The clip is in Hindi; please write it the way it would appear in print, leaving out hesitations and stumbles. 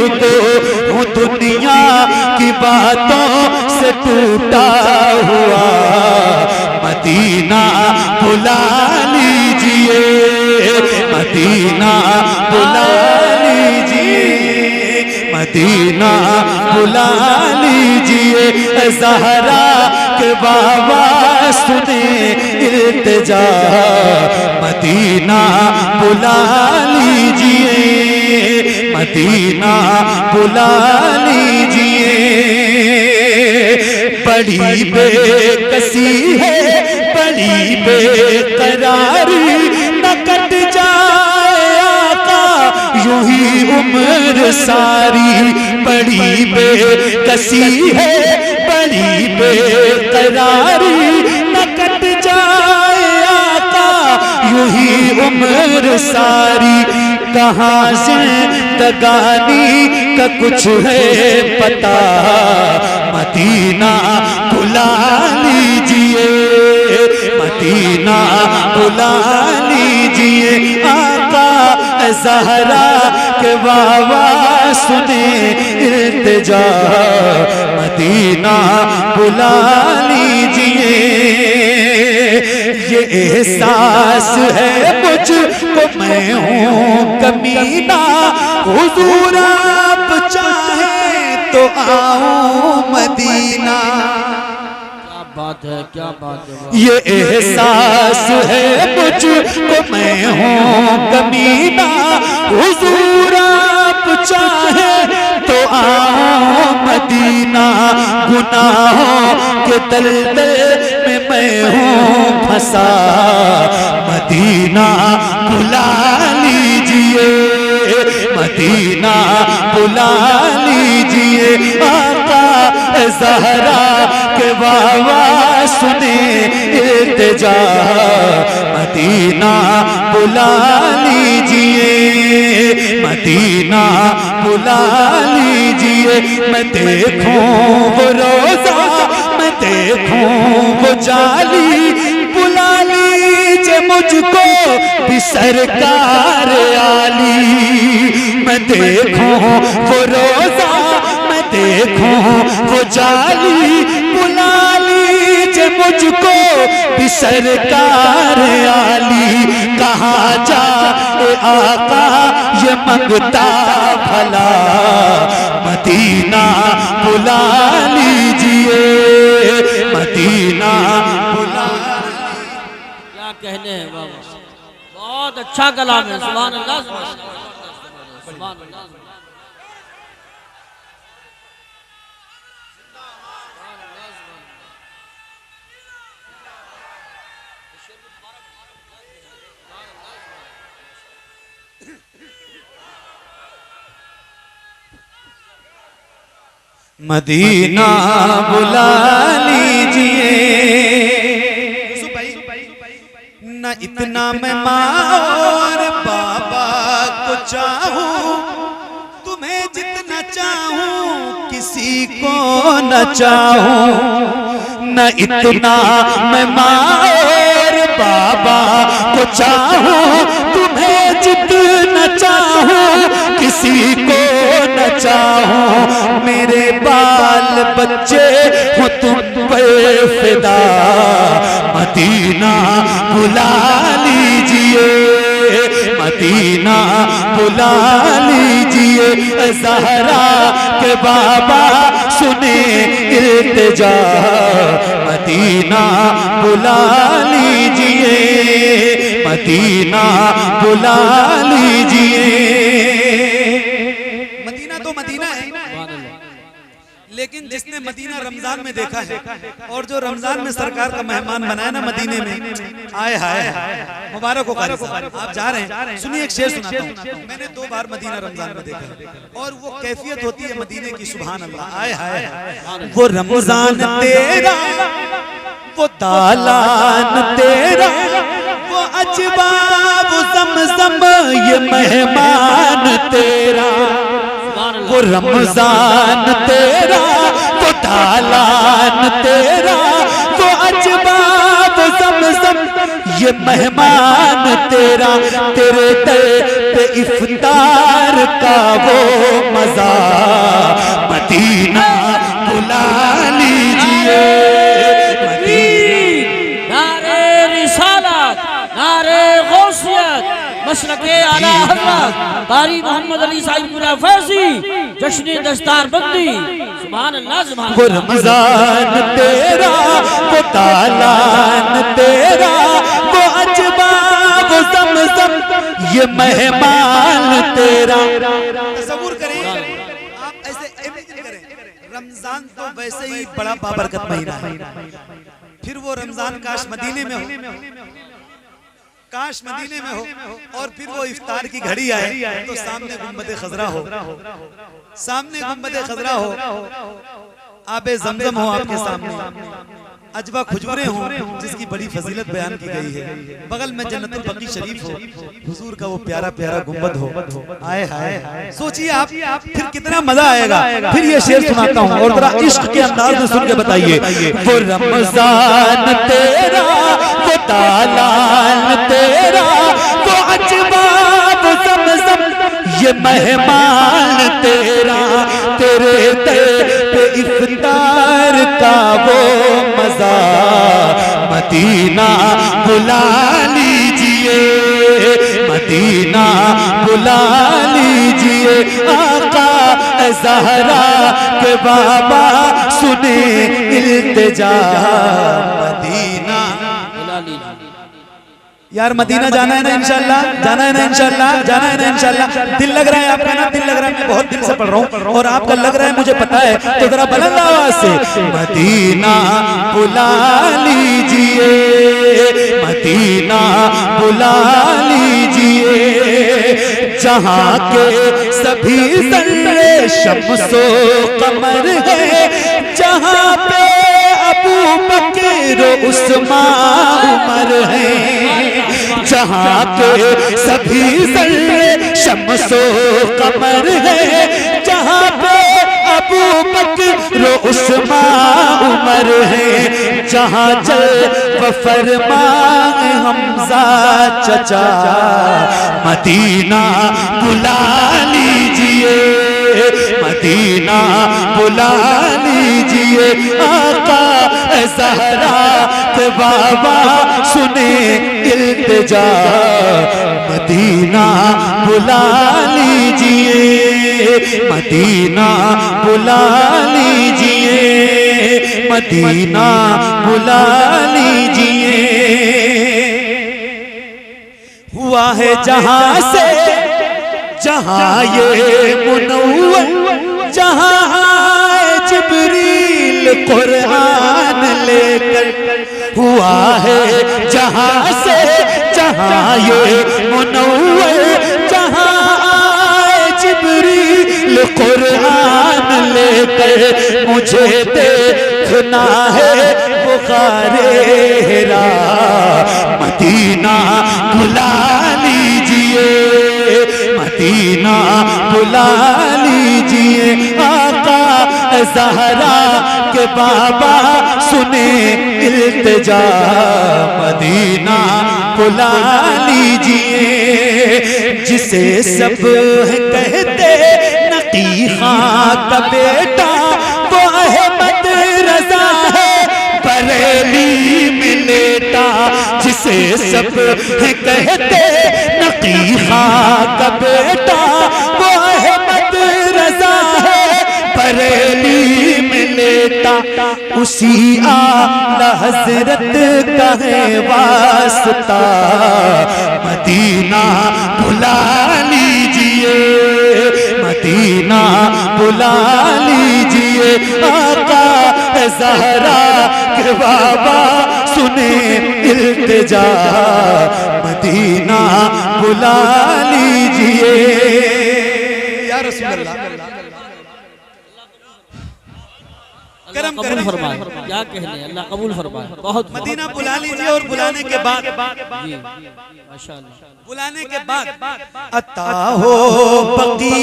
मुझको हूँ दुनिया की बातों से टूटा हुआ, मदीना बुला लीजिए, मदीना बुला लीजिए, मदीना बुला लीजिए। ज़हरा के बाबा सुने इल्तिजा, मदीना बुला लीजिए, मदीना बुला लीजिए। बड़ी बेकसी है, बड़ी बेकरारी, न कट जाए आका यूं ही उम्र सारी। बड़ी बेकसी है, बड़ी बेकरारी, न कट जाए आका यूं ही उम्र सारी। कहाँ से दगानी का कुछ है पता, मदीना बुला लीजिए, मदीना बुला लीजिए। आका ज़हरा के बाबा सुने इल्तिजा, मदीना बुला लीजिए। ये एहसास है मुझको मैं हूँ कमीना, हुजूर आप चाहे तो आओ मदीना। क्या बात है, क्या बात है। ये एहसास है मुझको मैं हूँ कमीना, हुजूर आप चाहे तो आओ मदीना। गुनाहों के दलदल में मैं हूँ फंसा, मदीना बुला लीजिए, मदीना बुला लीजिए। आका ज़हरा के बाबा सुने इल्तिजा, मदीना बुला लीजिए, मदीना बुला लीजिए। मैं देखूं वो रोज़ा, मैं देखूं वो जाली, बुला लीजिए मुझको भी सरकार आली। मैं देखूं वो रोज़ा, मैं देखूं वो जाली, बुला लीजिए मुझको भी सरकार आली। कहाँ जाए आका ये मंगता भला, मदीना बुला लीजिए, मदीना बुला। क्या कहने हैं बाबा, बहुत अच्छा कलाम है। सुभान अल्लाह, सुभान अल्लाह। मदीना बुला लीजिए। न इतना मैं माँ और बाबा को चाहूं, तुम्हें जितना चाहूं किसी को न चाहूं। न इतना मैं माँ और बाबा को चाहूं, तुम्हें जितना चाहूं किसी को न चाहूं। मेरे बाल बच्चे हो तुम पे फिदा, मदीना बुला लीजिए, मदीना बुला लीजिए। ज़हरा के बाबा सुने इल्तिजा, मदीना बुला लीजिए, मदीना बुला लीजिए। मदीना तो मदीना है, लेकिन जिसने मदीना रमजान में देखा है और जो रमजान में सरकार का मेहमान बनाया ना मदीने में, आए हाय मुबारक हो। आप जा रहे हैं, सुनिए एक शेर सुनाता हूँ। मैंने 2 बार मदीना रमजान में देखा और वो कैफियत होती है मदीने की, सुभान अल्लाह। आए हाय वो रमजान तेरा, वो दालान तेरा, वो अजबा वो ज़मज़म ये मेहमान तेरा। वो रमजान तेरा, वो दालान तेरा, वो अजबा वो ज़मज़म ये मेहमान तेरा, तेरे दर पे इफ्तार का वो मजा, मदीना बुला लीजिए। नारे रिसालत, नारे गौसियत, मशरक़े आला हज़रत कारी मोहम्मद अली साहिबपुरा फैज़ी, जश्न दस्तार बंदी, सुभान अल्लाह सुभान वो अल्लाह। रमजान तेरा, वो तालान तेरा, वो अजबा, वो ज़मज़म, ये मेहमान तेरा। तसव्वुर करें आप, ऐसे इमेजिन करें, रमजान तो वैसे ही बड़ा बाबरकत महीना है, फिर वो रमजान काश मदीने में हो, काश मदीने में हो, और फिर वो इफ्तार की घड़ी आए तो सामने गुंबद खजरा हो, सामने गुंबद खजरा हो, आबे ज़मज़म हो आपके सामने, अजवा खुजबरें हों जिसकी बड़ी फजीलत बयान की गई है, बगल में जन्नतुल बकी शरीफ हो, हुजूर का वो प्यारा प्यारा गुंबद हो, आए हाय, सोचिए आप फिर कितना मजा आएगा। फिर ये शेर सुनाता हूँ और जरा इश्क के अंदाज में सुन के बताइए। वो रमजान तेरा, वो तालान तेरा, वो अजबा, वो ज़मज़म, ये मेहमान तेरा, तेरे दर पे इफ्तार का वो मजा, मदीना बुला लीजिए, मदीना बुला लीजिए। आका ज़हरा के बाबा सुने इल्तिजा, मदीना बुला लीजिए। यार मदीना जाना है ना इंशाल्लाह, जाना है ना इंशाल्लाह, जाना है ना इंशाल्लाह। दिल लग रहा है आपका ना, दिल लग रहा है, मैं बहुत दिल से पढ़ रहा हूँ और आपका लग रहा है मुझे पता है, तो जरा बुलंद आवाज से मदीना बुला लीजिए, मदीना बुला लीजिए। जहाँ के सभी ज़र्रे शम्सो कमर है, जहाँ पे अबू बकर उस्मान उमर है, जहाँ के सभी ज़र्रे शम्सो कमर है, जहाँ पे अबू बकर उस्मान उमर है, जहाँ जल फरमान हमजा चचा, मदीना बुला लीजिए, मदीना बुला लीजिए। आका ज़हरा के बाबा सुने इल्तिजा, मदीना बुला लीजिए, मदीना बुला लीजिए, मदीना बुला लीजिए। हुआ है जहां से जहां ये मुनव्वर, जहां जिब्रील कुरान लेकर, हुआ है जहां से जहां ये मुनव्वर, जहां जिब्रील कुरान लेकर, मुझे देखना है बुखारे हिरा, मदीना बुला लीजिए, मदीना बुला लीजिए। आका ज़हरा के बाबा सुने इल्तिजा, मदीना बुला लीजिए। जिसे सब कहते नकी खां का बेटा, वो अहमद रज़ा है बरेली में लेटा। जिसे सब कहते नकी खां का बेटा, वो अहमद रज़ा है बरेली में लेटा। उसी आला हज़रत का है वास्ता, मदीना बुला लीजिए, मदीना बुला लीजिए। आका ज़हरा के बाबा सुने इल्तिजा, मदीना बुला लीजिए। या रसूल अल्लाह करम कबूल फरमाए, क्या कहने, अल्लाह कबूल फरमाए। बहुत मदीना बुला लीजिए। और बुलाने के बाद जी माशाअल्लाह, बुलाने के बाद अता हो बकी